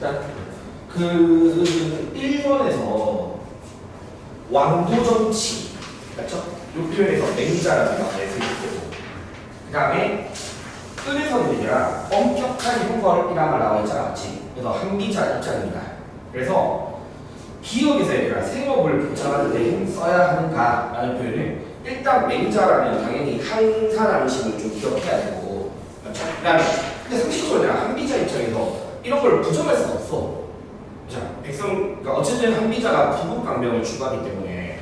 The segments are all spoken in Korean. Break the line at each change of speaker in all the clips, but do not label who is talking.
일단 그 1번에서 왕도정치 맞죠? 이 표현에서 맹자라는 말을 쓰고 그 다음에 끈에서는 얘들아 엄격한 형벌이란 말 나와 있잖아 맞지? 그래서 한비자 입장입니다. 그래서 기억에서 얘들아 생업을 보장하는 데 힘 써야 하는가 라는 표현을 일단 맹자라면 당연히 한사람심을 좀 기억해야 되고 맞죠? 그 다음에 근데 상식적으로 얘들아 한비자 입장에서 이런 걸 부정할 수가 없어. 자, 그러니까 어쨌든 한비자가 부국강명을 추구하기 때문에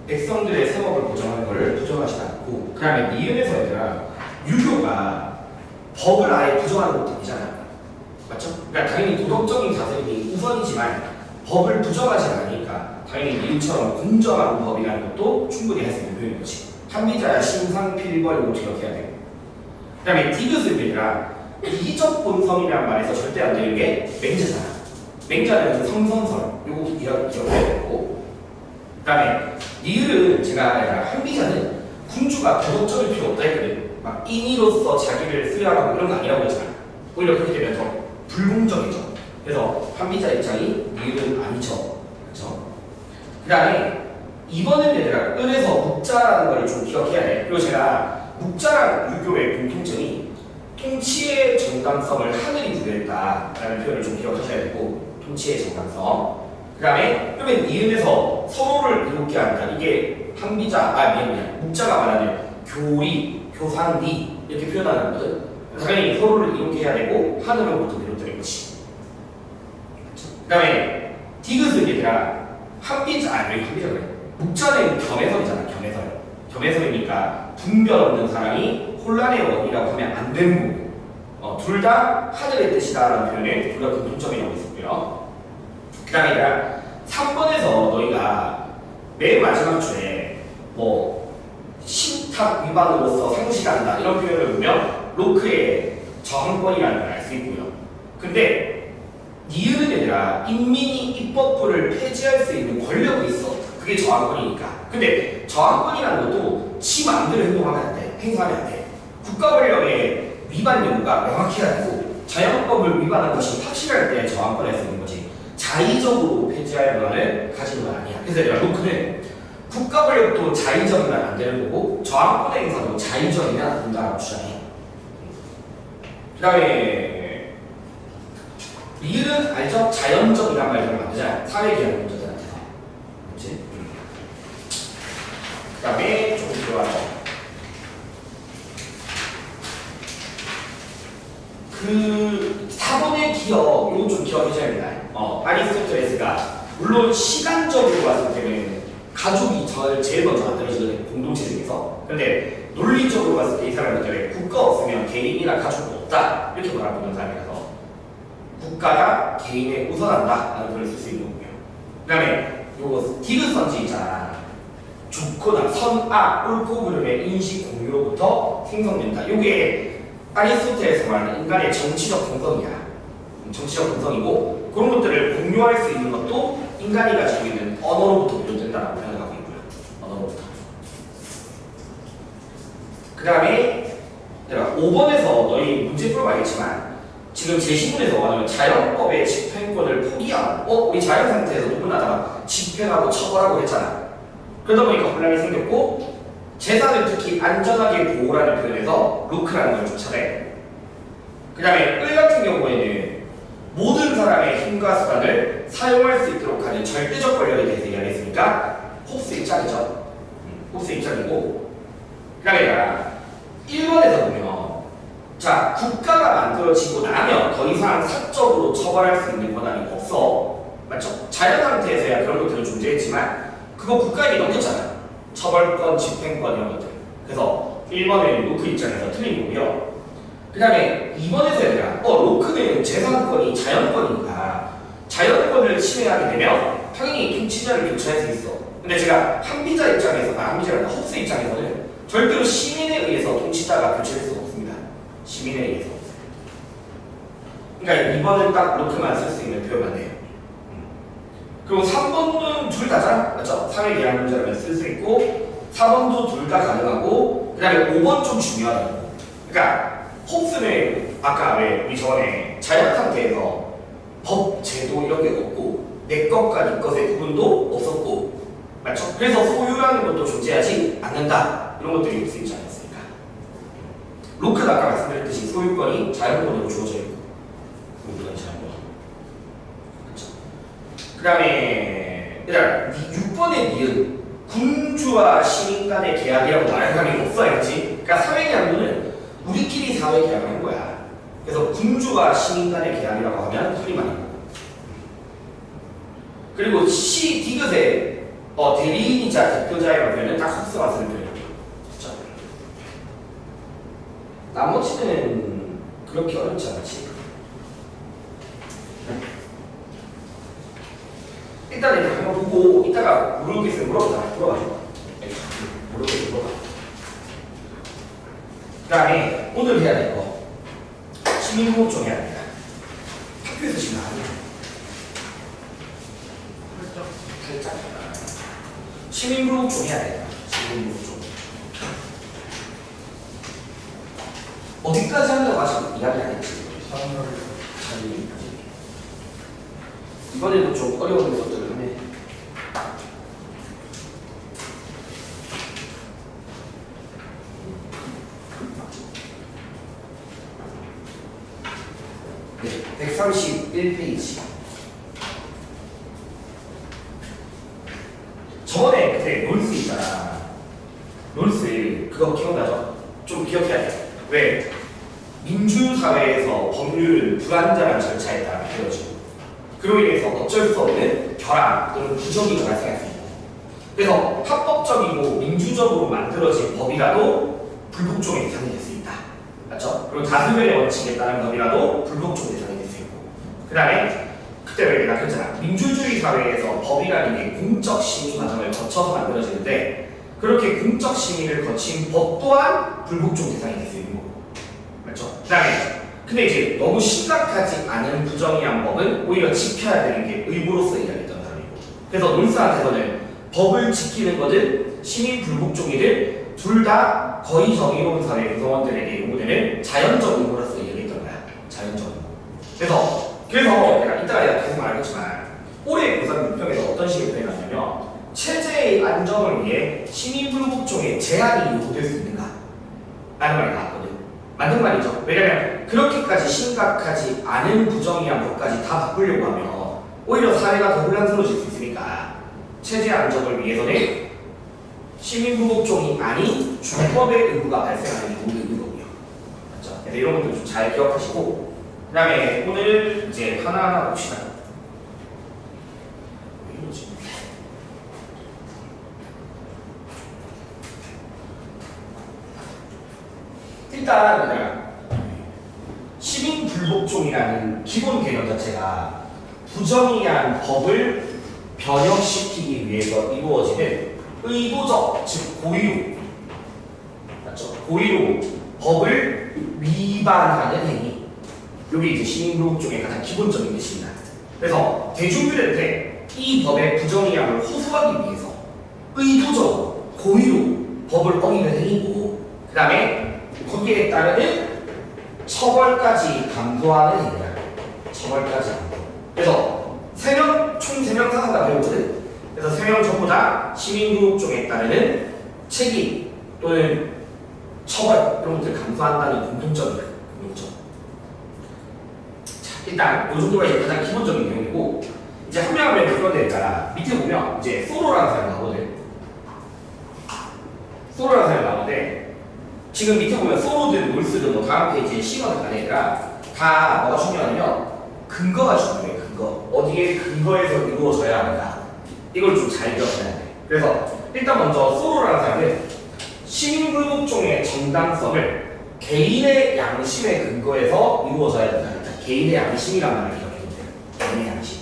백성들의 생업을 보장하는 걸 부정하지 않고 그 다음에 니은에서 얘들아 유교가 법을 아예 부정하는 것도 아니잖아 맞죠? 그러니까 당연히 도덕적인 자세이 우선이지만 법을 부정하지 않으니까 당연히 니은처럼 공정한 법이라는 것도 충분히 할 수 있는 표현인 거지. 한비자야 심상필벌이고 기억해야 되고 그 다음에 디귿은 얘들아 이적 본성이라는 말에서 절대 안 되는 게 맹자잖아. 맹자는 성선설 요거 기억해야 되고 그 다음에 니을은 제가 한비자는 군주가 도덕적일 필요 없다 했거든. 막 인의로서 자기를 수여하고 이런 거 아니라고 했잖아. 오히려 그렇게 되면 더 불공정해져. 그래서 한비자 입장이 니을은 아니죠. 그렇죠? 그 다음에 이번엔 얘들아 은에서 묵자라는 걸 좀 기억해야 돼. 그리고 제가 묵자라는 유교의 공통점이 통치의 정당성을 하늘이 부여했다라는 표현을 좀 기억하셔야 되고 통치의 정당성. 그 다음에 그러면 니은에서 서로를 이롭게 한다. 이게 한비자, 미안 묵자가 말하는 교리, 교상리 이렇게 표현하는 거거든. 당연히 서로를 이롭게 해야 되고 하늘로부터 비롯되는 것이. 그 다음에 디귿은 얘들아 한비자, 왜 한비자 그래? 묵자는 겸해설이잖아. 겸해설이니까 분별 없는 사람이 혼란의 원이라고 하면 안 되는 거고 둘 다 하늘의 뜻이다라는 표현에 우리가 공통점이라고 있었고요. 그 다음에 3번에서 너희가 맨 마지막 줄에 뭐 신탁 위반으로서 상실한다 이런 표현을 보면 로크의 저항권이라는 걸 알 수 있고요. 근데 니은은 얘들아 인민이 입법부를 폐지할 수 있는 권력이 있어. 그게 저항권이니까. 근데 저항권이라는 것도 지 마음대로 행동하면 안 돼. 행사하면 안 돼. 국가 권력의 위반 여부가 명확해야 되고 자연법을 위반한 것이 확실할 때 저항권을 쓰는 거지. 자의적으로 폐지할 권한을 가지는 건 아니야. 그래서 내가 로크는 국가 권력도 자의적이면 안 되는 거고 저항권의 행사도 자의적이면 안 된다고 주장해. 그 다음에 리을은 알죠? 자연적이란 말을 만들잖아. 사회기한 문제들한테서. 그렇지? 그 다음에 조금 들어와서 그 4번의 기억, 이거 좀 기억해줘야 됩니다. 아리스토텔레스가 물론 시간적으로 봤을 때는 가족이 제일 먼저 만들어지는 공동체 중에서 근데 논리적으로 봤을 때 이 사람들은 국가 없으면 개인이나 가족도 없다 이렇게 바라보는 사람이라서 국가가 개인에 우선한다 라는 글을 쓸 수 있는 거고요. 그 다음에 요거 디귿 선지 있잖아. 좋거나 선악, 옳고 그름의 인식 공유로부터 생성된다. 요게 아리스토텔에서 말하는 인간의 정치적 본성이야. 정치적 본성이고 그런 것들을 공유할 수 있는 것도 인간이 가지고 있는 언어로부터 비롯된다라고 표현하고 있고요. 언어로부터. 그 다음에 내가 5번에서 너희 문제 풀어봐야겠지만 지금 제시문에서 원하는 자연법의 집행권을 포기하고 우리 자연 상태에서 누구나다가 집행하고 처벌하고 했잖아. 그러다 보니까 혼란이 생겼고 재산을 특히 안전하게 보호라는 표현에서 로크라는 걸 좀 찾아야 그 다음에 을 같은 경우에는 모든 사람의 힘과 수단을 사용할 수 있도록 하는 절대적 권력에 대해서 이야기했으니까 홉스 입장이죠. 홉스 입장이고 그 다음에 1번에서 보면 자 국가가 만들어지고 나면 더 이상 사적으로 처벌할 수 있는 권한이 없어. 맞죠? 자연 상태에서야 그런 것들은 존재했지만 그거 국가에게 넘겼잖아. 처벌권, 집행권 이런 것들. 그래서 1번은 로크 입장에서 틀린 거고요. 그 다음에 2번에서 얘들아 로크는 재산권이 자연권이니까 자연권을 침해하게 되면 당연히 통치자를 교체할 수 있어. 근데 제가 한비자 입장에서 한비자가 홉스 입장에서는 절대로 시민에 의해서 통치자가 교체될 수가 없습니다. 시민에 의해서. 그러니까 2번은 딱 로크만 쓸 수 있는 표현만 해요. 그리고 3번은 둘 다잖아. 맞죠? 사회 계약 문제라면 쓸 수 있고 4번도 둘 다 가능하고 그 다음에 5번 좀 중요하다고. 그러니까 홉스는 아까 왜 우리 저번에 자연 상태에서 법, 제도 이런 게 없고 내 것과 네 것의 구분도 없었고 맞죠? 그래서 소유라는 것도 존재하지 않는다. 이런 것들이 쓰이지 않았습니까? 로크는 아까 말씀드렸듯이 소유권이 자연권으로 주어져 있고 소유권이 자연권. 그렇죠? 그 다음에 일단 6번의 니은 군주와 시민 간의 계약이라고 말할 사람이 없어야지. 그러니까 사회계약론은 우리끼리 사회계약을 한 거야. 그래서 군주와 시민 간의 계약이라고 하면 틀림 아니고. 그리고 시 디귿에 대리인이자 대표자의 표현은 딱 흡수가 쓰는 표현이에요. 그렇죠? 나머지는 그렇게 어렵지 않지. 일단 이제 한번 보고 이따가 모르는 게 있으면 물어봐줘. 모르는 게 물어봐. 그 다음에 오늘 해야 될 거. 시민구역종 해야 됩니다. 학교에서 지금 안 해요. 살짝. 시민구역종 해야 돼요. 시민구역종. 어디까지 한다고 아직 이야기 안 했지? 이번에도 좀 어려운 것들을 하네. 네, 131페이지. 저번에 그때 롤스 있잖아. 롤스 그거 기억나죠? 좀 기억해야 돼. 왜? 민주사회에서 법률은 불완전한 절차에 따라 되어지고 그로 인해서 어쩔 수 없는 결함 또는 부정이 발생할 수 있고 그래서 합법적이고 민주적으로 만들어진 법이라도 불복종의 대상이 될 수 있다. 맞죠? 그리고 다수결의 원칙에 따른 법이라도 불복종 대상이 될 수 있고 그 다음에 그때 왜 내가 그랬잖아. 민주주의 사회에서 법이라는 게 공적 심의 과정을 거쳐서 만들어지는데 그렇게 공적 심의를 거친 법 또한 불복종 대상이 될 수 있는 거고 맞죠? 그 다음에 근데 이제 너무 심각하지 않은 부정의한 법은 오히려 지켜야 되는 게 의무로서 이야기했던 사람이고 그래서 논스한테서는 법을 지키는 거든 시민 불복종이든 둘 다 거의 정의로운 사회 구성원들에게 요구되는 자연적 의무로서 이야기했던 거야. 자연적 의무. 그래서 내가 계속 말하겠지만 올해 고3 문평에서 어떤 식의 표현이 나냐면 체제의 안정을 위해 시민 불복종에 제한이 요구될 수 있는가? 라는 말이 나왔거든. 맞는 말이죠. 왜냐면 그렇게까지 심각하지 않은 부정의한 것까지 다 바꾸려고 하면 오히려 사회가 더 혼란스러워질 수 있으니까 체제 안정을 위해서는 시민 불복종이 아닌 준법의 의무가 발생하는 경우도 있는 거고요. 맞죠? 그래서 이런 것도 좀 잘 기억하시고 그 다음에 오늘 이제 하나하나 봅시다. 왜 이러지? 일단 시민 불복종이라는 기본 개념 자체가 부정의한 법을 변형시키기 위해서 이루어지는 의도적, 즉 고의로, 맞죠? 고의로 법을 위반하는 행위. 여기 이제 시민 불복종의 가장 기본적인 뜻입니다. 그래서 대중들한테 이 법의 부정의함을 호소하기 위해서 의도적으로 고의로 법을 어기는 행위고, 그 다음에 거기에 따르는 처벌까지 감도하는 행위야. 처벌까지 감도. 그래서 총 3명 사상가 배우거든. 그래서 3명 전부 다 시민불복종에 따르는 책임 또는 처벌 이런 것들을 감수한다는 공통점이야. 공통점. 자, 일단 이 정도가 이제 가장 기본적인 내용이고, 이제 한 명 한 명 풀어내야 되니까 밑에 보면 이제 소로라는 사람이 나오거든. 소로라는 사람이 나오는데, 지금 밑에 보면 소로든 롤스든 뭐 다음 페이지에 시간을 가니까 다 뭐가 중요하냐면 근거가 중요해. 근거. 어디에 근거에서 이루어져야 하는가. 이걸 좀 잘 기억해야 돼. 그래서 일단 먼저 소로라는 사람은 시민불복종의 정당성을 개인의 양심의 근거에서 이루어져야 된다. 일단 개인의 양심이라는 말을 기억해야 돼요. 개인의 양심.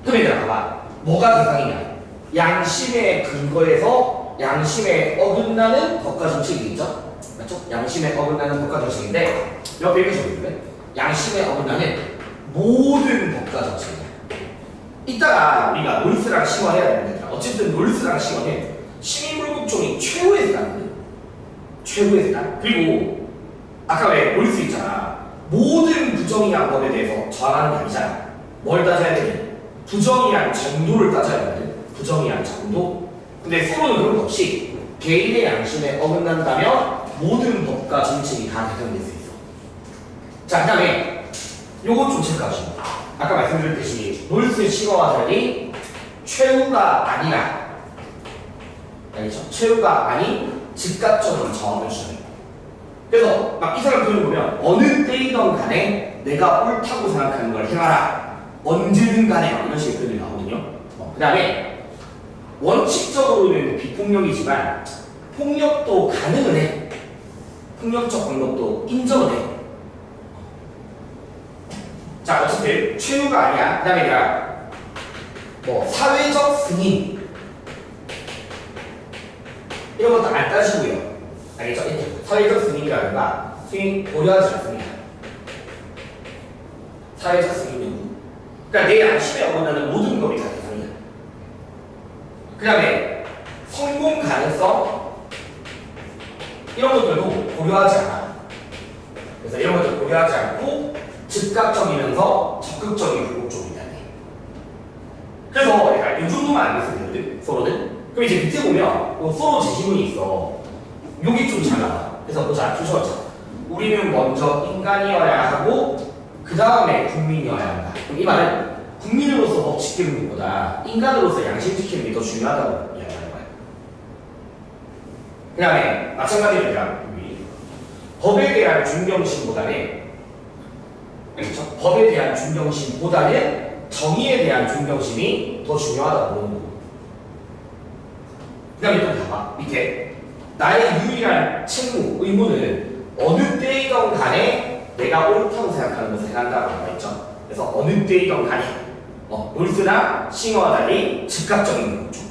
그럼 얘들아 봐봐. 뭐가 대상이냐? 양심의 근거에서 양심에 어긋나는 법과 정책이 있죠? 맞죠? 양심에 어긋나는 법과 정책인데 옆에 이렇게 적혀있는데 양심에 어긋나는 모든 법과 정책이다. 이따가 우리가 롤스랑 시원해야 되는데 어쨌든 롤스랑 시원은 시민불복종이 최후의 수단이거든. 최후의 수단. 그리고 아까 왜 롤스 있잖아. 모든 부정이한 법에 대해서 저항하는 게 아니잖아. 뭘 따져야 되니? 부정이한 정도를 따져야 되거든. 부정이한 정도? 근데 서로는 그런 거 없이 개인의 양심에 어긋난다면 모든 법과 정책이 다 대상될 수 있어. 자, 그 다음에 요거 좀 체크하시고, 아까 말씀드렸듯이 놀스 싱어와 달리 최후가 아니라, 알겠죠? 최후가 아닌 즉각적인 저항을 주는. 그래서 막 이 사람 표현을 보면 어느 때이든 간에 내가 옳다고 생각하는 걸 행하라. 언제든 간에 이런 식의 표현이 나오거든요. 그 다음에 원칙적으로는 비폭력이지만 폭력도 가능은 해. 폭력적 방법도 인정은 해. 자, 어쨌든 최후가 아니야. 그 다음에 내가 뭐 사회적 승인 이런 것도 안 따지고요. 알겠죠? 사회적 승인이라든가 승인 고려하지 않습니다. 사회적 승인 요구. 그러니까 내 양심에 어긋나는 모든 법이 다 대상이야. 그 다음에 성공 가능성 이런 것들도 고려하지 않아. 그래서 이런 것들 고려하지 않고 즉각적이면서 적극적인 불복종이다. 그래서 내가 이 정도만 알겠으면 되거든, 서로는. 그럼 이제 밑에 보면 서로 제시문이 있어. 여기 좀 잘 나와. 그래서 보자, 주셔자. 우리는 먼저 인간이어야 하고 그 다음에 국민이어야 한다. 그럼 이 말은 국민으로서 법 지키는 것보다 인간으로서 양심 지키는 게 더 중요하다고 이야기하는 거야. 그 다음에 마찬가지로 법에 대한 존경심보다는, 그렇죠? 법에 대한 존경심보다는 정의에 대한 존경심이 더 중요하다고 보는 거고. 그 다음에 또 봐봐. 밑에 나의 유일한 책무, 의무는 어느 때이든 간에 내가 옳다고 생각하는 것을 해한다고 나와 있죠. 그래서 어느 때이든 간에 놀스나 싱어와 달리 즉각적인 거죠.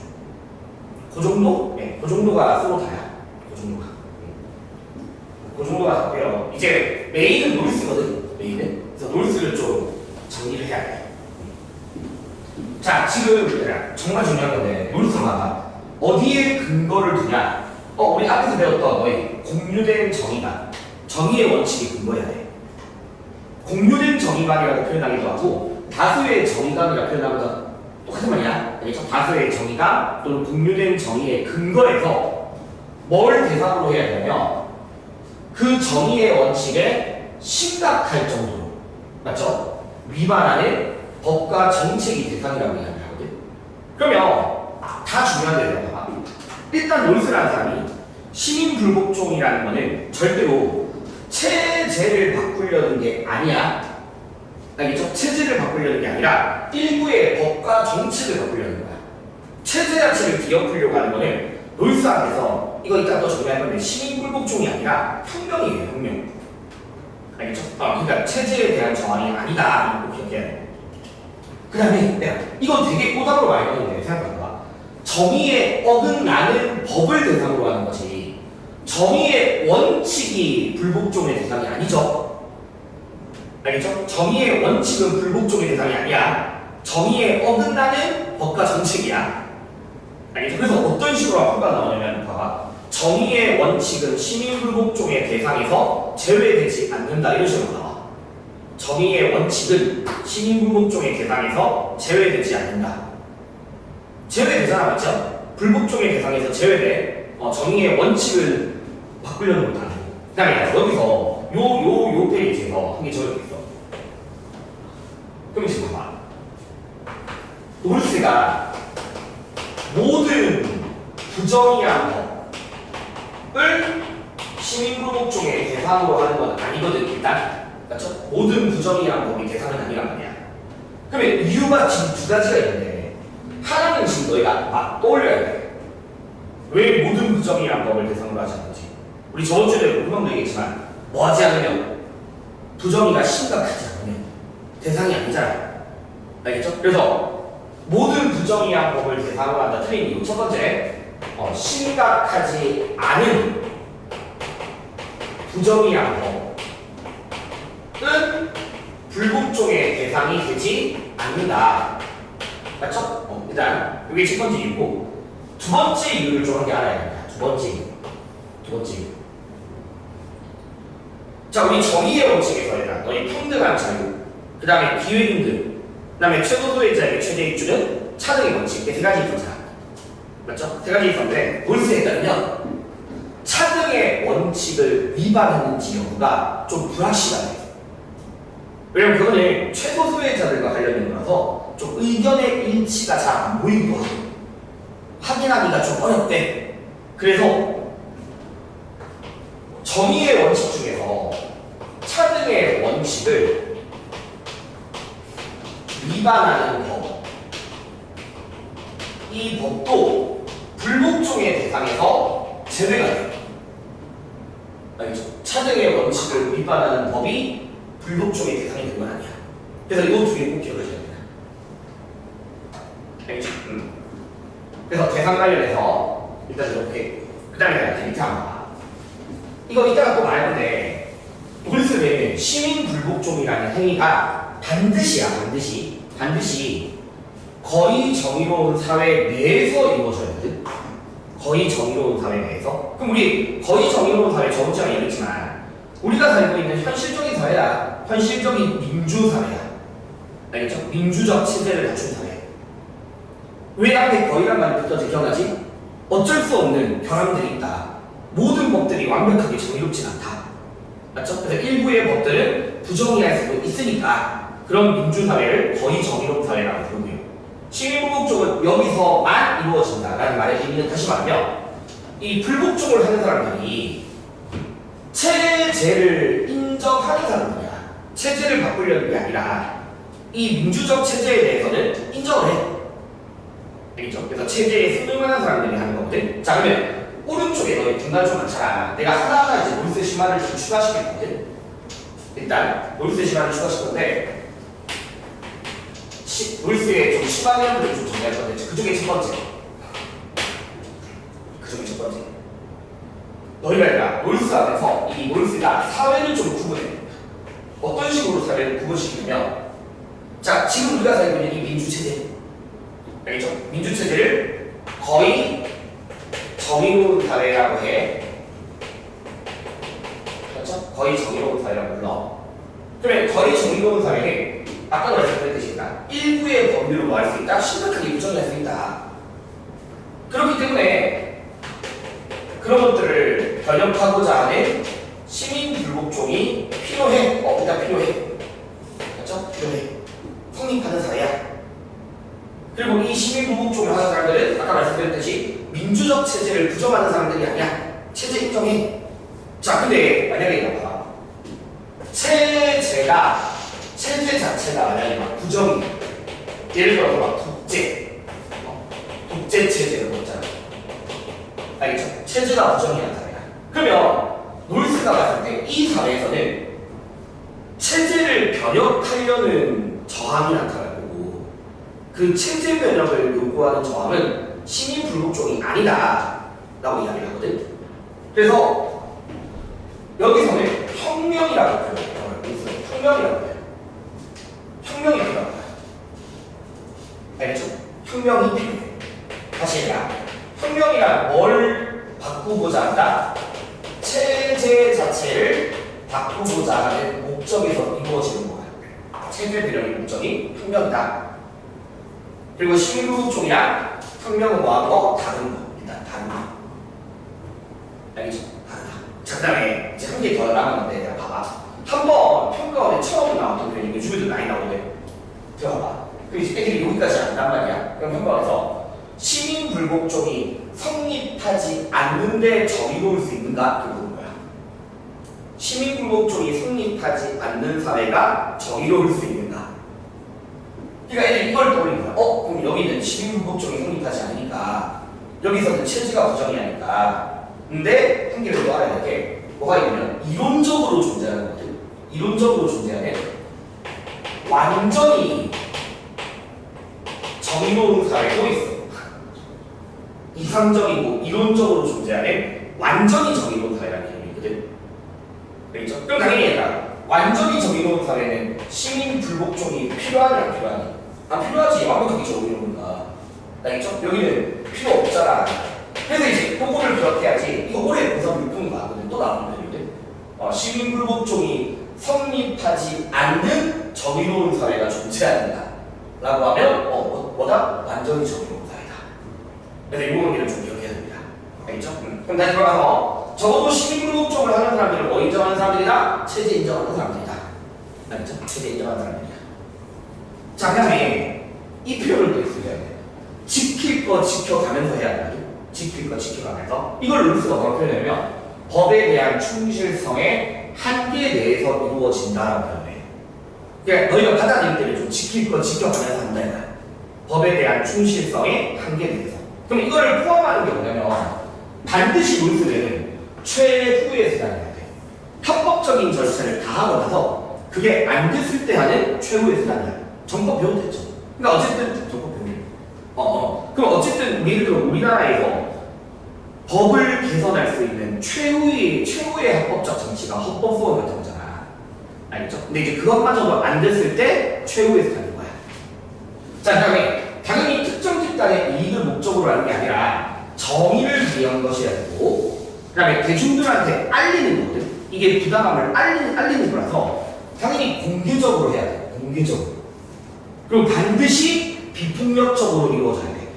그 정도? 네, 그 정도가 서로 다야. 그 정도가 같고요. 이제 메인은 놀스거든. 메인은. 그래서 놀스를 좀 정리를 해야 돼. 자, 지금 정말 중요한 건데 놀스 봐봐. 어디에 근거를 두냐? 우리 앞에서 배웠던 너의 공유된 정의관. 정의의 원칙이 근거해야 돼. 공유된 정의관이라고 표현하기도 하고 다수의 정의관이라고 표현하기도 똑같은 말이야. 알겠죠? 다수의 정의관 또는 공유된 정의의 근거에서 뭘 대상으로 해야 되냐면 그 정의의 원칙에 심각할 정도로, 맞죠? 위반하는 법과 정책이 대상이라고 이야기하거든. 그러면 다 중요한데 봐봐. 일단 놀스라는 사람이 시민 불복종이라는 거는 절대로 체제를 바꾸려는 게 아니야. 알겠죠? 체제를 바꾸려는 게 아니라 일부의 법과 정책을 바꾸려는 거야. 체제 자체를 뒤엎으려고 하는 거는 놀스 안에서 이거 이따 또 정리할 건데 시민 불복종이 아니라 혁명이에요. 혁명. 알겠죠? 그러니까 체제에 대한 저항이 아니다. 이거 기억해야 돼. 그 다음에 이건 되게 꼬다로 많이 나오는데 생각해봐. 정의에 어긋나는 법을 대상으로 하는 거지 정의의 원칙이 불복종의 대상이 아니죠. 알겠죠? 정의의 원칙은 불복종의 대상이 아니야. 정의에 어긋나는 법과 정책이야. 알겠죠? 그래서 어떤 식으로 앞으로가 나오냐면 봐봐. 정의의 원칙은 시민 불복종의 대상에서 제외되지 않는다. 이런 식으로 나와. 정의의 원칙은 시민 불복종의 대상에서 제외되지 않는다. 제외되잖아, 맞죠? 불복종의 대상에서 제외돼. 정의의 원칙을 바꾸려는 것도 아니고. 그 다음에 여기서 요 페이지에서 한 개 적어져 있어. 그럼 지금 봐봐. 놀스가 모든 부정의한 법을 시민불복종의 대상으로 하는 건 아니거든, 일단. 맞죠? 모든 부정의한 법이 대상은 아니란 말이야. 그러면 이유가 지금 두 가지가 있는데 하나는 지금 너희가 막 떠올려야 돼. 왜 모든 부정의한 법을 대상으로 하지 않는지. 우리 저번 주에도 금방 얘기했지만 뭐 하지 않으면 부정의가 심각하지 않으면 대상이 아니잖아. 알겠죠? 그래서 모든 부정의한 법을 대상으로 한다. 틀린 이유. 첫 번째, 심각하지 않은 부정의한 법은 불복종의 대상이 되지 않는다. 맞죠? 일단 이게 첫 번째 이유고, 두 번째 이유를 좀 함께 알아야 됩니다. 두 번째 이유. 자, 우리 정의의 원칙에서 일단 뭐야? 너희 평등한 자유, 그 다음에 기회임금, 그 다음에 최고 소유자에게 최대 입주는 차등의 원칙, 이게 세 가지 있었잖아. 맞죠? 세 가지 있었는데 몰수에 따르면 차등의 원칙을 위반했는지 여부가 좀 불확실하네. 왜냐면 그거는 최소 소유자들과 관련된 거라서 좀 의견의 일치가 잘 안 보이기도 하고 확인하기가 좀 어렵대. 그래서 정의의 원칙 중에서 차등의 원칙을 위반하는 법, 이 법도 불복종의 대상에서 제외가 돼요. 알겠죠? 차등의 원칙을 위반하는 법이 불복종의 대상이 되는 건 아니야. 그래서 이 두 개 꼭 기억하셔야 됩니다. 알겠죠? 그래서 대상 관련해서 일단 이렇게, 그 다음에 밑에 한번 봐. 이거 이따가 또 말할 건데, 몰수는 시민 불복종이라는 행위가 반드시 거의 정의로운 사회 내에서 이루어져야 돼. 거의 정의로운 사회 내에서. 그럼 우리 거의 정의로운 사회 저번 주에 얘기했지만 우리가 살고 있는 현실적인 사회야. 현실적인 민주사회야. 알겠죠? 민주적 체제를 갖춘 사회. 왜 앞에 거의란 말이 붙어서 기억나지? 어쩔 수 없는 결함들이 있다. 모든 법들이 완벽하게 정의롭진 않다. 맞죠? 그래서 일부의 법들은 부정의할 수도 있으니까 그런 민주사회를 거의 정의로운 사회라고 부르고요. 시민불복종은 여기서만 이루어진다라는 말의 의미는 다시 말하면 이 불복종을 하는 사람들이 체제를 인정하는 사람들이야. 체제를 바꾸려는 게 아니라 이 민주적 체제에 대해서는 인정을 해. 알겠죠? 그래서 체제에 순응하는 사람들이 하는 거거든. 자, 그러면 오른쪽에 너희 중간 좀 많잖아. 내가 하나하나 이제 몰세 심화를 좀 추가시킬 거거든. 일단 몰세 심화를 추가시킬 건데 몰수의 좀 심화형들을 좀 정리할 건데 그중에 첫 번째. 너희가 아니라 몰수 안에서 이 몰수가 사회를 좀 구분해. 어떤 식으로 사회를 구분시키냐면 자, 지금 우리가 살고 있는 이 민주체제. 알겠죠? 민주체제를 거의 정의로운 사회라고 해. 그렇죠? 거의 정의로운 사회라고 불러. 그러면 거의 정의로운 사회는 아까 말씀드렸듯이 일부의 범위로 뭐 할 수 있다? 심각하게 부정할 수 있다. 그렇기 때문에 그런 것들을 변혁하고자 하는 시민 불복종이 필요해. 일단 필요해. 그렇죠? 필요해. 성립하는 사회야. 그리고 이 시민 불복종을 하는 사람들은 아까 말씀드렸듯이 민주적 체제를 부정하는 사람들이 아니야. 체제 인정해. 자, 근데 만약에 이거 봐. 체제 자체가 만약에 막 부정이, 예를 들어서 막 독재 체제를 먹잖아. 알겠죠? 체제가 부정이라는 사회야. 그러면 놀스가 봤을 때 이 사회에서는 체제를 변혁하려는 저항이 나타날 거고 그 체제 변혁을 요구하는 저항은 시민 불복종이 아니다 라고 이야기를 하거든. 그래서 여기서는 혁명이라고 표현해요. 혁명이라고 해요. 혁명이 필요한 거야. 알겠죠? 혁명이 필요해. 다시 해라. 혁명이란 뭘 바꾸고자 한다? 체제 자체를 바꾸고자 하는 목적에서 이루어지는 거야. 체제 변혁의 목적이 혁명이다. 그리고 시민불복종이랑 혁명은 뭐한 거? 다른 거. 일단 다른 거. 알겠죠? 다르다. 자, 그 다음에 이제 한 개 더 남았는데 내가 봐봐. 한번 평가원에 처음 나왔던 표현이 요즘에도 많이 나오거든. 들어봐. 그럼 이제 애들이 여기까지 안단 말이야. 그럼 평가원에서 시민불복종이 성립하지 않는데 정의로울 수 있는가? 그거 보는 거야. 시민불복종이 성립하지 않는 사회가 정의로울 수 있는가? 그러니까 애들이 이걸 떠올린 거야. 그럼 여기는 시민불복종이 성립하지 않으니까 여기서는 체제가 부정이 하니까. 근데 한 개를 더 알아야 될 게 뭐가 있냐면 이론적으로 존재하는 거거든. 이론적으로 존재하는 완전히 정의로운 사회도 있어. 이상적이고 이론적으로 존재하는 완전히 정의로운 사회라는 개념이 있거든. 알겠죠? 그럼 당연히 얘들아, 완전히 정의로운 사회는 시민 불복종이 필요하니 안 필요하니? 안 필요하지. 완벽하게 정의로운 건가. 알겠죠? 여기는 필요 없잖아. 그래서 이제 요거를 비롯해야지. 이거 올해 고사 물품 나왔거든. 또 나오는 거거든. 시민 불복종이 성립하지 않는 정의로운 사회가 존재한다 라고 하면 뭐다? 완전히 정의로운 사회다. 그래서 이 부분을 좀 기억해야 됩니다. 알겠죠? 그럼 다시 돌아가서 적어도 시민불복종을 하는 사람들은 뭐 인정하는 사람들이다? 체제 인정하는 사람들이다. 알겠죠? 체제 인정하는 사람들이다. 자, 그 다음에 이 표현을 또 있어야 돼. 지킬 거 지켜가면서 해야 된다. 지킬 거 지켜가면서. 이걸 룰스가 뭐라고 표현하냐면 법에 대한 충실성의 한계 내에서 이루어진다라고 표현해. 그러니까 너희가 받아들일 때는 좀 지킬 거 지켜가면서 한다. 법에 대한 충실성의 한계 내에서. 그럼 이거를 포함하는 게 뭐냐면 반드시 룰스는 최후의 수단이어야 돼. 합법적인 절차를 다 하고 나서 그게 안 됐을 때 하는 최후의 수단이야. 정법 배워도 됐죠. 그러니까 어쨌든 정법 배우네. 그럼 어쨌든 예를 들어 우리나라에서 법을 개선할 수 있는 최후의 합법적 장치가 헌법소원 같은 거잖아. 알겠죠? 근데 이제 그것마저도 안 됐을 때 최후의 수단인 거야. 자, 그다음에 당연히 특정 집단의 이익을 목적으로 하는 게 아니라 정의를 위한 것이어야 되고, 그다음에 대중들한테 알리는 거거든. 이게 부당함을 알리는 거라서 당연히 공개적으로 해야 돼. 공개적으로. 그리고 반드시 비폭력적으로 이루어져야 돼.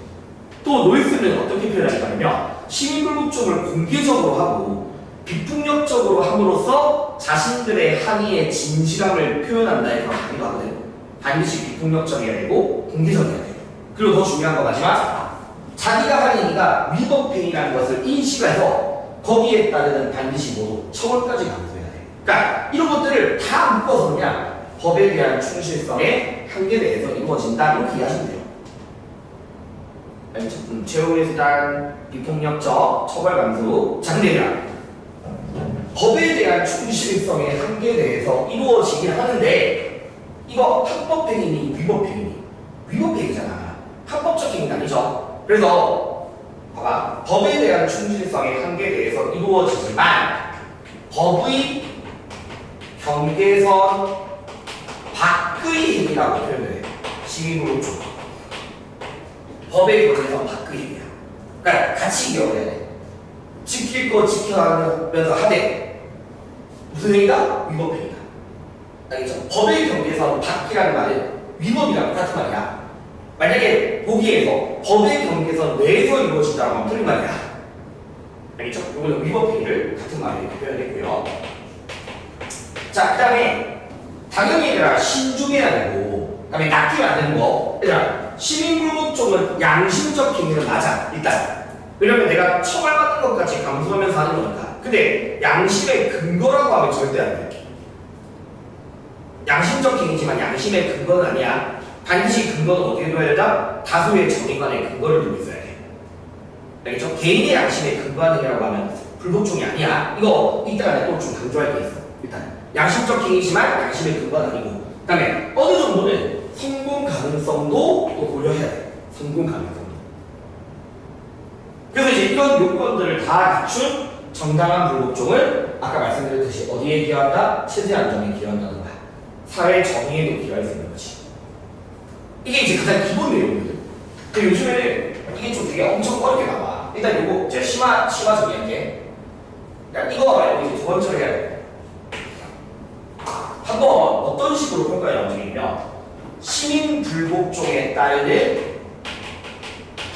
또 노이스는 어떻게 표현하냐면 시민불복종을 공개적으로 하고 비폭력적으로 함으로써 자신들의 항의의 진실함을 표현한다 해서 하기도 하거든. 반드시 비폭력적이어야 되고 공개적이어야 돼. 그리고 더 중요한 거 마지막, 자기가 한 행위가 위법행위라는 것을 인식해서 거기에 따르는 반드시 모두 처벌까지 감수해야 돼. 그러니까 이런 것들을 다 묶어서 그냥 법에 대한 충실성의 한계 내에서 이루어진다 이렇게 이해하시면 돼요. 최후의 수단, 비폭력적 처벌 감수, 장대량. 법에 대한 충실성의 한계 내에서 이루어지긴 하는데 이거 합법행위니 위법행위니? 위법행위잖아. 합법적 행위는 아니죠. 그래서 봐봐, 법에 대한 충실성의 한계 내에서 이루어지지만 법의 경계선 밖의 행위라고 표현해. 시민불복종. 법의 경계선 밖의 행위야. 그러니까 같이 기억해야 돼. 지킬 거 지켜가면서 하되 무슨 행위다? 위법행위다. 알겠죠? 법의 경계선 밖이라는 말은 위법이랑 똑같은 말이야. 만약에 보기에서 법의 경계선 내에서 이루어진다고 하면 틀린 말이야. 알겠죠? 이거는 위법행위를 같은 말로 이렇게 표현했고요. 자, 그 다음에 당연히 얘들아 신중해야 되고, 그 다음에 낚이면 안 되는 거. 얘들아 시민불복종은 양심적 행위는 맞아. 일단 왜냐면 내가 처벌받는 것까지 감수하면서 하는 거니까. 근데 양심의 근거라고 하면 절대 안 돼. 양심적 행위지만 양심의 근거는 아니야. 반드시 근거는 어떻게 둬야 된다? 다수의 정의관의 근거를 두고 있어야 돼. 알겠죠? 개인의 양심에 근거하는 행위라고 하면 불복종이 아니야. 이거 이따가 또 좀 강조할 게 있어. 일단 양심적 행위지만 양심의 근거는 아니고, 그 다음에 어느 정도는 성공 가능성도 또 고려해야 돼. 성공 가능성도. 그래서 이제 이런 요건들을 다 갖춘 정당한 불복종을 아까 말씀드렸듯이 어디에 기여한다? 체제 안정에 기여한다는 거야. 사회 정의에도 기여할 수 있는 거지. 이게 이제 가장 기본 내용이거든. 근데 요즘에는 이게 좀 되게 엄청 어렵게 나와. 일단 요거 제가 심화 정의할게. 그러니까 이거 말고 이제 두 번째로 해야 돼. 한번 어떤 식으로 평가에 나오냐면 시민 불복종에 따르는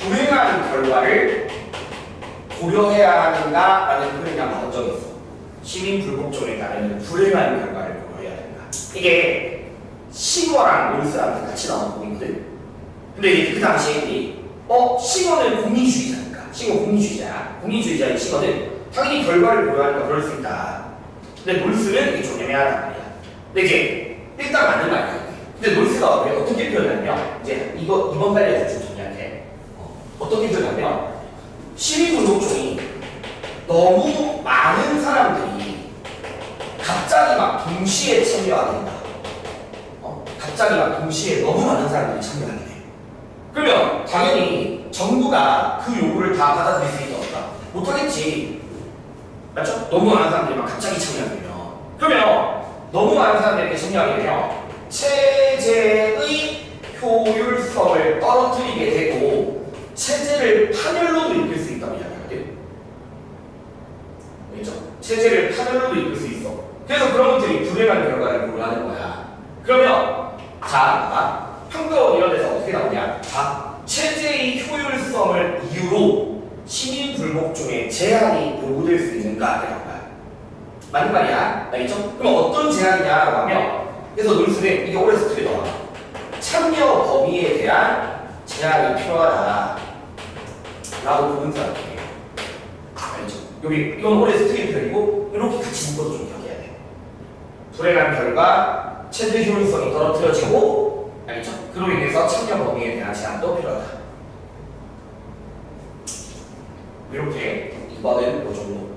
불행한 결과를 고려해야 하는가라는 표현이 한번 나온 적이 있어. 시민 불복종에 따르는 불행한 결과를 고려해야 된다. 이게 싱어랑 롤스랑 같이 나온 부분이거든. 근데 이제 그 당시에 싱어는 공리주의자니까. 싱어 공리주의자야. 공리주의자인 싱어는 당연히 결과를 고려하니까 그럴 수 있다. 근데 롤스는 이게 좀 애매하단 말이야. 근데 이게 일단 맞는 말이야. 근데 롤스가 왜 어떻게 표현하냐면 이제 이번 달에서 좀 정리할게. 어떻게 표현하냐면 시민불복종이 너무 많은 사람들이 갑자기 막 동시에 참여하게 된다. 갑자기 막 동시에 너무 많은 사람들이 참여하게 돼. 그러면 당연히 정부가 그 요구를 다 받아들일 수 있다. 못하겠지. 맞죠? 너무 많은 사람들이 막 갑자기 참여하게 되면. 그러면 너무 많은 사람들이 참여하게 되면 체제의 효율성을 떨어뜨리게 되고 체제를 파멸로도 이끌 수 있다고 이야기하거든. 알겠죠? 체제를 파멸로도 이끌 수 있어. 그래서 그런 것들이 불행한 결과를 고려하는 거야. 그러면 자, 봐봐. 판결 이런 데서 어떻게 나오냐? 자, 체제의 효율성을 이유로 시민 불복종에 제한이 요구될 수 있는가? 이렇게 나온 거야. 맞는 말이야. 알겠죠? 그럼 어떤 제한이냐라고 하면, 그래서 논술에 이게 오래 스트레 나와. 참여 범위에 대한 제한이 필요하다. 라고 보는 사람이 해. 알겠죠? 여기 이건 오래 스트레 편이고 이렇게 같이 묶어서 좀 기억해야 돼. 불행한 결과, 체제 효율성이 떨어뜨려지고, 알겠죠? 그로 인해서 참여 범위에 대한 제한도 필요하다. 이렇게 이번에는 이 정도.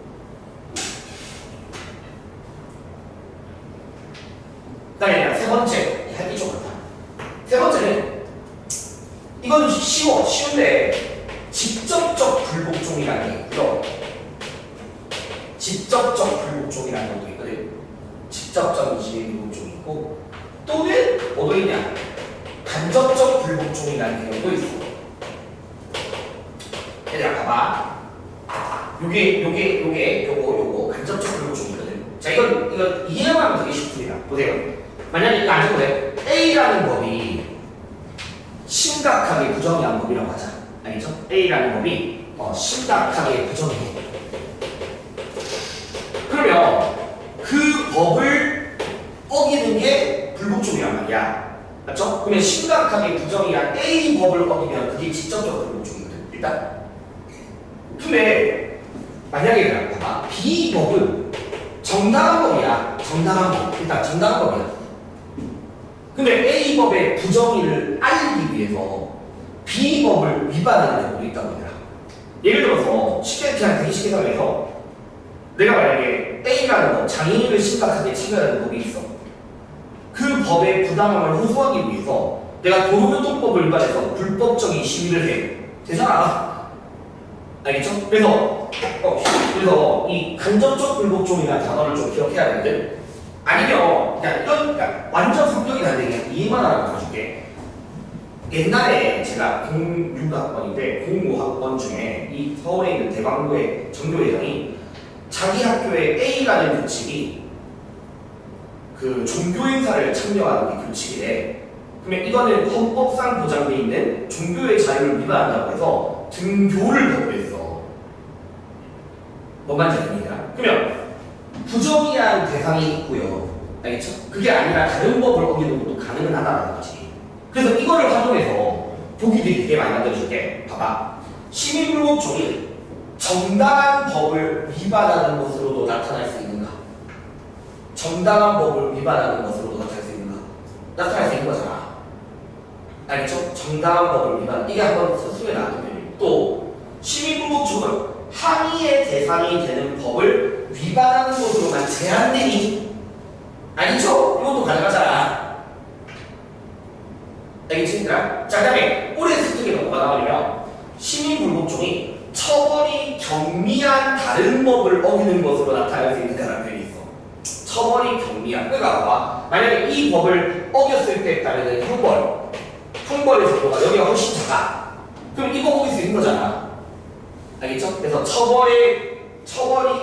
그다음에 세 번째, 하기 좀 많다. 세 번째는 이건 쉬운데 직접적 불복종이라는 게 있고요. 직접적 불복종이라는 것도 있거든. 직접적 시민 불복종이 있고 또는 뭐도 있냐? 간접적 불복종이라는 개념도 있어. 얘들아 봐봐. 요거 간접적 불복종이거든. 자 이건 이해만 하면 되게 쉽습니다. 보세요. 만약에 이거 안 적어도 돼. A라는 법이 심각하게 부정한 법이라고 하자. 알겠죠? A라는 법이 심각하게 부정해. 그러면 그 법을 어기는 게 불복종이란 말이야. 맞죠? 그러면 심각하게 부정이한 A 법을 어기면 그게 직접적 불복종이거든. 일단. 근데 만약에 봐봐. B 법은 정당한 법이야. 정당한 법. 일단 정당한 법이야. 근데 A법의 부정의를 알리기 위해서 B법을 위반하는 경우도 있다고 합니다. 예를 들어서 그냥 되게 쉽게 설명해서 내가 만약에 A라는 법, 장애인을 심각하게 침해하는 법이 있어. 그 법의 부당함을 호소하기 위해서 내가 도로교통법을 위반해서 불법적인 시위를 해. 되잖아. 알겠죠? 그래서 이 간접적 불복종이라는 단어를 좀 기억해야 되는데 아니면 그냥 그러니까 완전 성격이 다른데 그냥 이해만 하라고 가줄게. 옛날에 제가 06학번인데 05학번 중에 이 서울에 있는 대광고의 전교회장이 자기 학교에 A라는 규칙이 그 종교 행사를 참여하는 게 규칙이래. 그러면 이거는 헌법상 보장돼 있는 종교의 자유를 위반한다고 해서 등교를 거부했어. 뭔 말인지 아닙니다. 그러면 부정의한 대상이 있고요. 알겠죠? 그게 아니라 다른 법을 어기는 것도 가능은 하다는 거지. 그래서 이거를 활용해서 보기들이 되게 많이 만들어줄게. 봐봐. 시민불복종이 정당한 법을 위반하는 것으로도 나타날 수 있는가? 정당한 법을 위반하는 것으로도 나타날 수 있는가? 나타날 수 있는 거잖아. 알겠죠? 정당한 법을 위반. 이게 한번 수에 나왔던 표현이고 또 시민불복종은 항의의 대상이 되는 법을 위반하는 것으로만 제한되니 아니죠? 이것도 가능하잖아. 알겠지? 자, 그 다음에 올해 습득에 뭐가 나오냐면 시민불복종이 처벌이 경미한 다른 법을 어기는 것으로 나타날 수 있다는 표현이 있어. 처벌이 경미한. 그러니까 봐봐. 만약에 이 법을 어겼을 때에 따르는 형벌의 정도가 여기가 훨씬 작아. 그럼 이거 어길 수 있는 거잖아. 알겠죠? 그래서 처벌이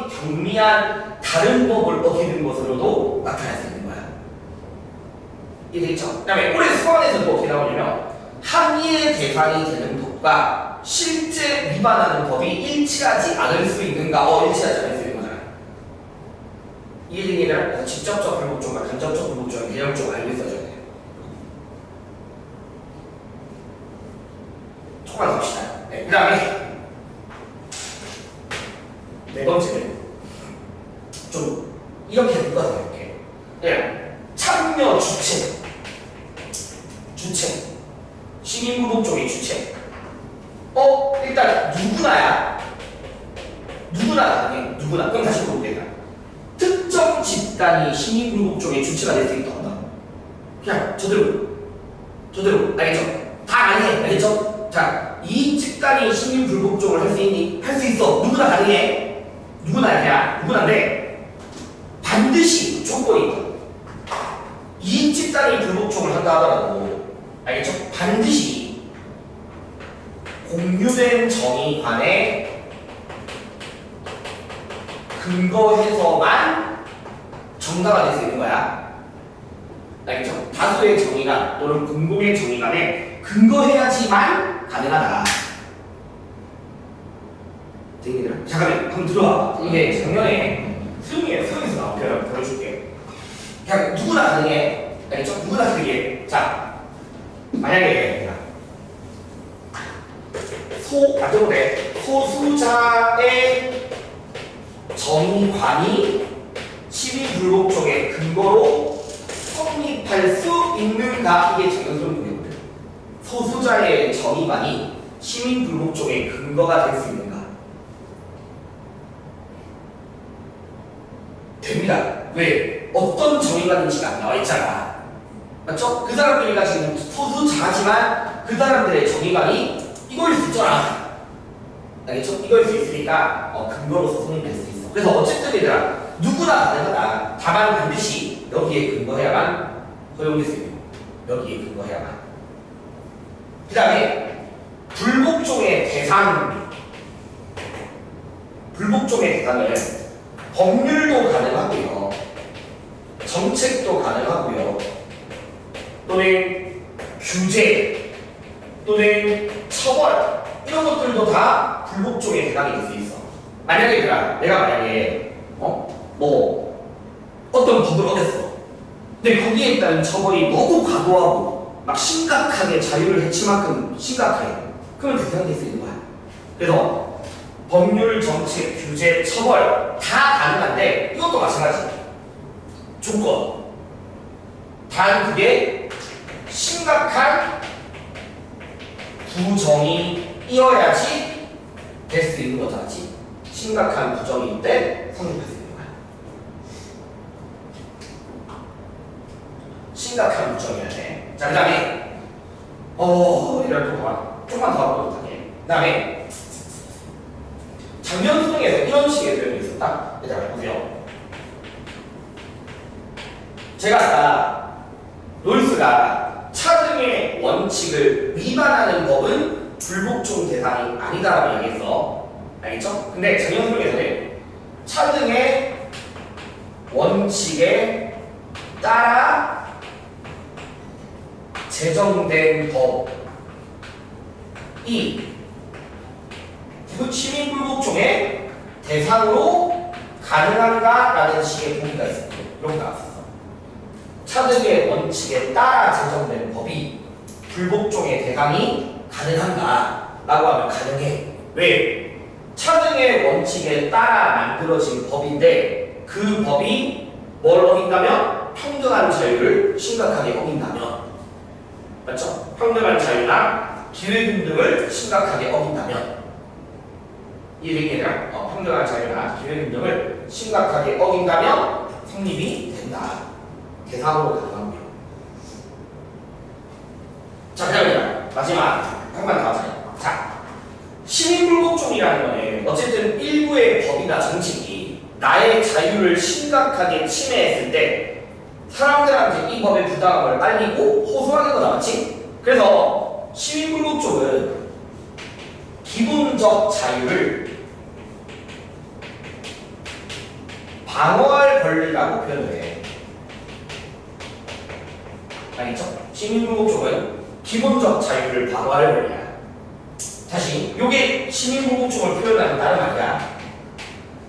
경미한 다른 법을 어기는 것으로도 나타날 수 있는 거야. 이해되겠죠? 그 다음에 올해 수강에서도 어떻게 나오냐면 항의의 대상이 되는 법과 실제 위반하는 법이 일치하지 않을 수 있는가? 일치하지 않을 수 있는 거잖아. 이해되기를 직접적 불복종과 간접적 불복종의 개념을 좀 알고 있어줘야 돼. 조금만 봅시다. 네, 그 다음에 네 번째는 좀 이렇게 묶어서 이렇게 참여 주체 시민불복종의 주체 일단 누구나 가능해. 누구나. 그럼 다시 물어볼게요. 특정 집단이 시민불복종의 주체가 될 수 있다 한다. 그냥 저대로 알겠죠? 다 가능해. 알겠죠? 자, 이 집단이 시민불복종을 할 수 있니? 할 수 있어. 누구나 가능해. 누구나인데 반드시 조건이 있다. 이 집단이 불복종을 한다 하더라도 알겠죠? 반드시 공유된 정의관에 근거해서만 전가가 될 수 있는 거야. 알겠죠? 다수의 정의감 또는 공동의 정의감에 근거해야지만 가능하다. 되겠더라? 잠깐만, 한번 들어와. 이게 작년에 수능에서 나온 표현 보여줄게. 그냥 누구나 가능해. 알겠죠? 누구나 가능해. 자, 만약에 소수자의 정의관이 시민불복종의 근거로 성립할 수 있는가? 이게 장현수는 문제거든. 소수자의 정의관이 시민불복종의 근거가 될 수 있는가? 됩니다. 왜? 어떤 정의관인지가 안 나와 있잖아. 맞죠? 그 사람들이 가지고 소수자지만 그 사람들의 정의관이 이거일 수 있잖아. 알겠죠? 이거일 수 있으니까 근거로서 성립될 수 있어. 그래서 어쨌든 얘들아 누구나 가능하다. 다만 반드시 여기에 근거해야만 허용될 수 있고 여기에 근거해야만. 그 다음에 불복종의 대상은 법률도 가능하고요. 정책도 가능하고요. 또는 규제 또는 처벌 이런 것들도 다 불복종의 대상이 될 수 있어. 만약에 내가 만약에 어떤 법을 어겼어. 근데 거기에 따른 처벌이 너무 과도하고 막 심각하게 자유를 해칠 만큼 심각해. 그러면 대상이 될 수 있는 거야. 그래서 법률, 정책, 규제, 처벌 다 가능한데 이것도 마찬가지. 조건. 단 그게 심각한 부정이이어야지 될 수 있는 거잖아. 심각한 부정일 때 성립할 수 있는 거야. 심각한 부정이어야 돼. 자, 그 다음에 이럴 또 봐. 조금만 더 하고 못하게. 그 다음에 작년 수능에서 이런 식의 표현이 있었다. 얘들아 보세요. 제가 아까 롤스가 차등의 원칙을 위반하는 법은 불복종 대상이 아니다라고 이야기했어. 알겠죠? 근데 작년 수능에서는 차등의 원칙에 따라 제정된 법이 시민불복종의 대상으로 가능한가라는 식의 보기가 있었고 이런 거 나왔었어. 차등의 원칙에 따라 제정된 법이 불복종의 대상이 가능한가라고 하면 가능해. 왜? 차등의 원칙에 따라 만들어진 법인데 그 법이 뭘 어긴다면? 평등한 자유를 심각하게 어긴다면. 맞죠? 평등한 자유나 기회균등을 심각하게 어긴다면 이 얘기랑 평등한 자유나 기회균등을 심각하게 어긴다면 성립이 된다. 대상으로 가능하고요. 자, 그다음에 마지막 한 번 더 하자. 자, 시민불복종이라는 거는 어쨌든 일부의 법이나 정책이 나의 자유를 심각하게 침해했을 때 사람들한테 이 법의 부당함을 알리고 호소하는 거 나왔지? 그래서 시민불복종은 기본적 자유를 방어할 권리라고 표현을 해. 알겠죠? 시민불복종은 기본적 자유를 방어할 권리야. 다시, 요게 시민불복종을 표현하는 다른 말이야.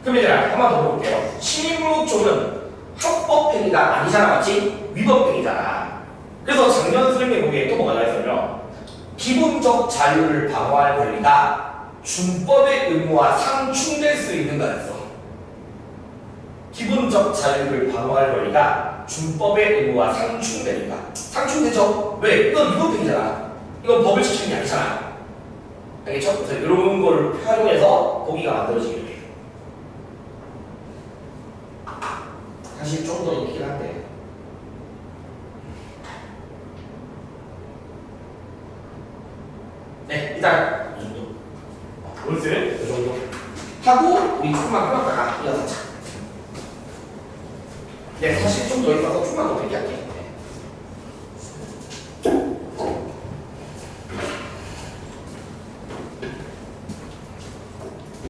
그럼 얘들아, 한 번 더 볼게요. 시민불복종은 합법행위가 아니잖아, 맞지? 위법행위잖아. 그래서 작년 수능에 보기에 또 뭐가 나와있어요? 기본적 자유를 방어할 권리가 준법의 의무와 상충될 수 있는 거였어. 기본적 자유를 방어할 권리가 준법의 의무와 상충되니까. 상충되죠? 왜? 이건 위법행위잖아. 이건 법을 지키는 게 아니잖아. 알겠죠? 그래서 이런 걸 활용해서 보기가 만들어지기로 해요. 사실 좀 더 있긴 한데. 네, 일단 이 정도. 롤스는 이 정도 하고 우리 조금만 끊었다가 이어서 자. 네, 사실 좀 더 있어서 조금만 더 얘기할게.